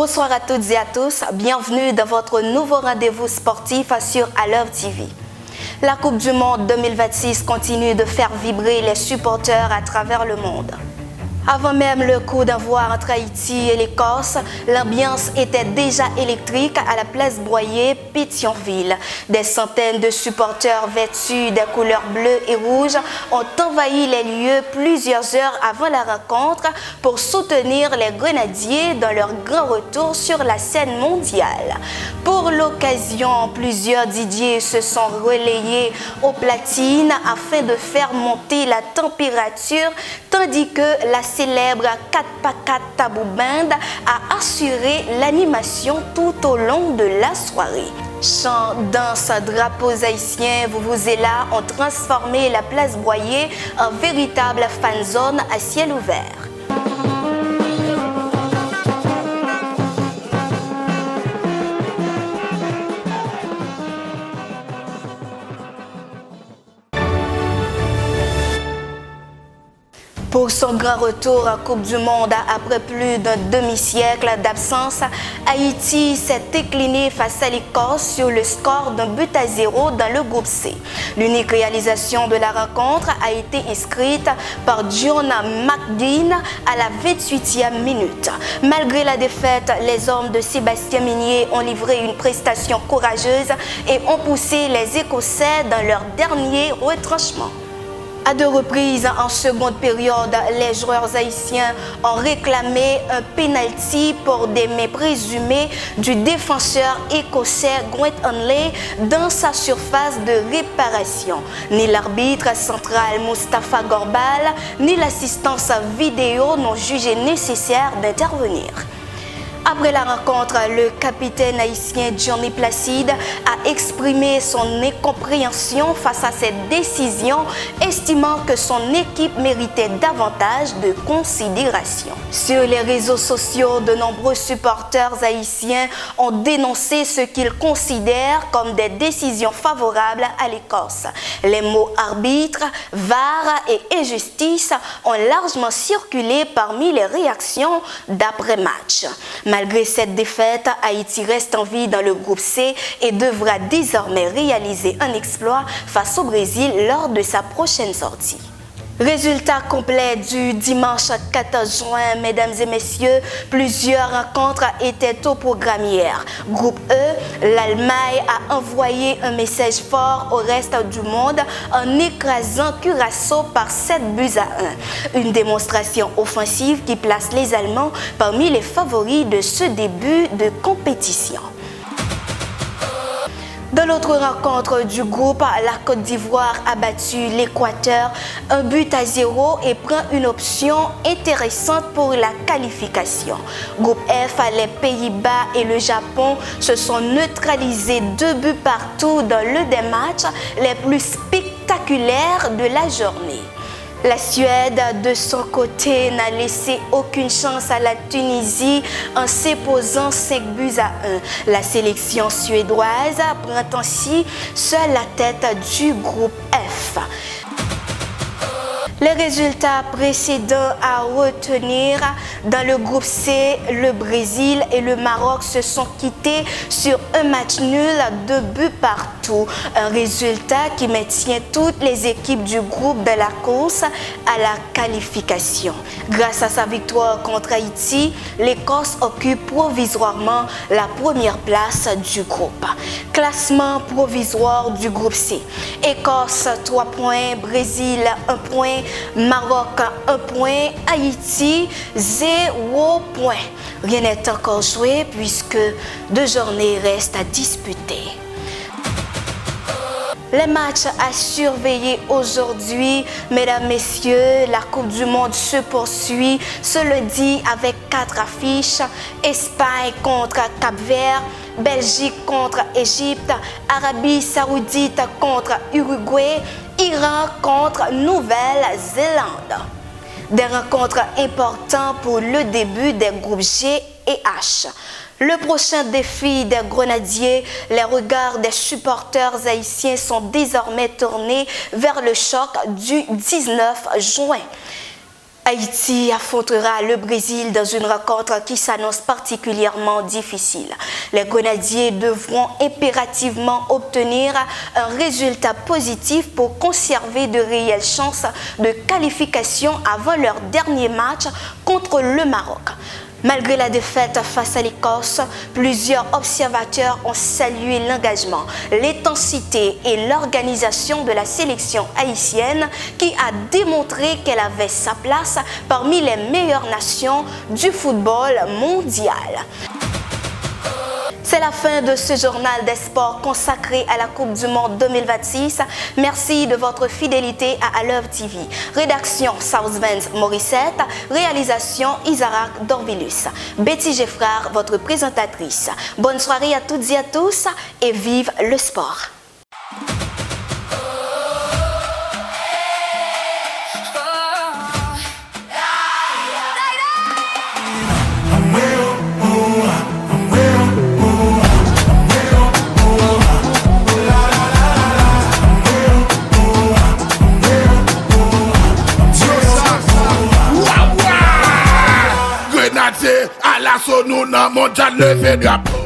Bonsoir à toutes et à tous, bienvenue dans votre nouveau rendez-vous sportif sur Alove TV. La Coupe du Monde 2026 continue de faire vibrer les supporters à travers le monde. Avant même le coup d'envoi entre Haïti et l'Écosse, l'ambiance était déjà électrique à la place Boyer, Pétionville. Des centaines de supporters vêtus des couleurs bleues et rouges ont envahi les lieux plusieurs heures avant la rencontre pour soutenir les Grenadiers dans leur grand retour sur la scène mondiale. Pour l'occasion, plusieurs DJ se sont relayés aux platines afin de faire monter la température, tandis que la célèbre 4x4 Tabou Band a assuré l'animation tout au long de la soirée. Chants, danses, drapeaux haïtiens, vuvuzela ont transformé la place Boyer en véritable fan zone à ciel ouvert. Pour son grand retour en Coupe du Monde après plus d'un demi-siècle d'absence, Haïti s'est incliné face à l'Écosse sur le score d'1-0 dans le groupe C. L'unique réalisation de la rencontre a été inscrite par John McGinn à la 28e minute. Malgré la défaite, les hommes de Sébastien Minier ont livré une prestation courageuse et ont poussé les Écossais dans leur dernier retranchement. À deux reprises en seconde période, les joueurs haïtiens ont réclamé un penalty pour des mains présumées du défenseur écossais Grant Hanley dans sa surface de réparation. Ni l'arbitre central Moustapha Gorbal, ni l'assistance vidéo n'ont jugé nécessaire d'intervenir. Après la rencontre, le capitaine haïtien Johnny Placide a exprimé son incompréhension face à cette décision, estimant que son équipe méritait davantage de considération. Sur les réseaux sociaux, de nombreux supporters haïtiens ont dénoncé ce qu'ils considèrent comme des décisions favorables à l'Écosse. Les mots arbitre, VAR et injustice ont largement circulé parmi les réactions d'après-match. Malgré cette défaite, Haïti reste en vie dans le groupe C et devra désormais réaliser un exploit face au Brésil lors de sa prochaine sortie. Résultat complet du dimanche 14 juin, mesdames et messieurs, plusieurs rencontres étaient au programme hier. Groupe E, l'Allemagne a envoyé un message fort au reste du monde en écrasant Curaçao par 7-1. Une démonstration offensive qui place les Allemands parmi les favoris de ce début de compétition. Dans l'autre rencontre du groupe, la Côte d'Ivoire a battu l'Équateur 1-0 et prend une option intéressante pour la qualification. Groupe F, les Pays-Bas et le Japon se sont neutralisés 2 partout dans l'un des matchs les plus spectaculaires de la journée. La Suède, de son côté, n'a laissé aucune chance à la Tunisie en s'imposant 5-1. La sélection suédoise prend ainsi seule la tête du groupe F. Les résultats précédents à retenir: dans le groupe C, le Brésil et le Maroc se sont quittés sur un match nul, 2 partout. Un résultat qui maintient toutes les équipes du groupe de la course à la qualification. Grâce à sa victoire contre Haïti, l'Écosse occupe provisoirement la première place du groupe. Classement provisoire du groupe C. Écosse 3 points, Brésil 1 point, Maroc 1 point, Haïti 0 point. Rien n'est encore joué puisque 2 journées restent à disputer. Les matchs à surveiller aujourd'hui, mesdames, messieurs, la Coupe du Monde se poursuit ce lundi avec 4 affiches: Espagne contre Cap-Vert, Belgique contre Égypte, Arabie Saoudite contre Uruguay, Iran contre Nouvelle-Zélande. Des rencontres importantes pour le début des groupes G et H. Le prochain défi des Grenadiers, les regards des supporters haïtiens sont désormais tournés vers le choc du 19 juin. Haïti affrontera le Brésil dans une rencontre qui s'annonce particulièrement difficile. Les Grenadiers devront impérativement obtenir un résultat positif pour conserver de réelles chances de qualification avant leur dernier match contre le Maroc. Malgré la défaite face à l'Écosse, plusieurs observateurs ont salué l'engagement, l'intensité et l'organisation de la sélection haïtienne qui a démontré qu'elle avait sa place parmi les meilleures nations du football mondial. C'est la fin de ce journal des sports consacré à la Coupe du Monde 2026. Merci de votre fidélité à Aleuve TV. Rédaction Southbands Morissette, réalisation Isaac Dorvilus. Betty Geffrard, votre présentatrice. Bonne soirée à toutes et à tous et vive le sport. À la sonne, nous n'avons mondial levé drapeau.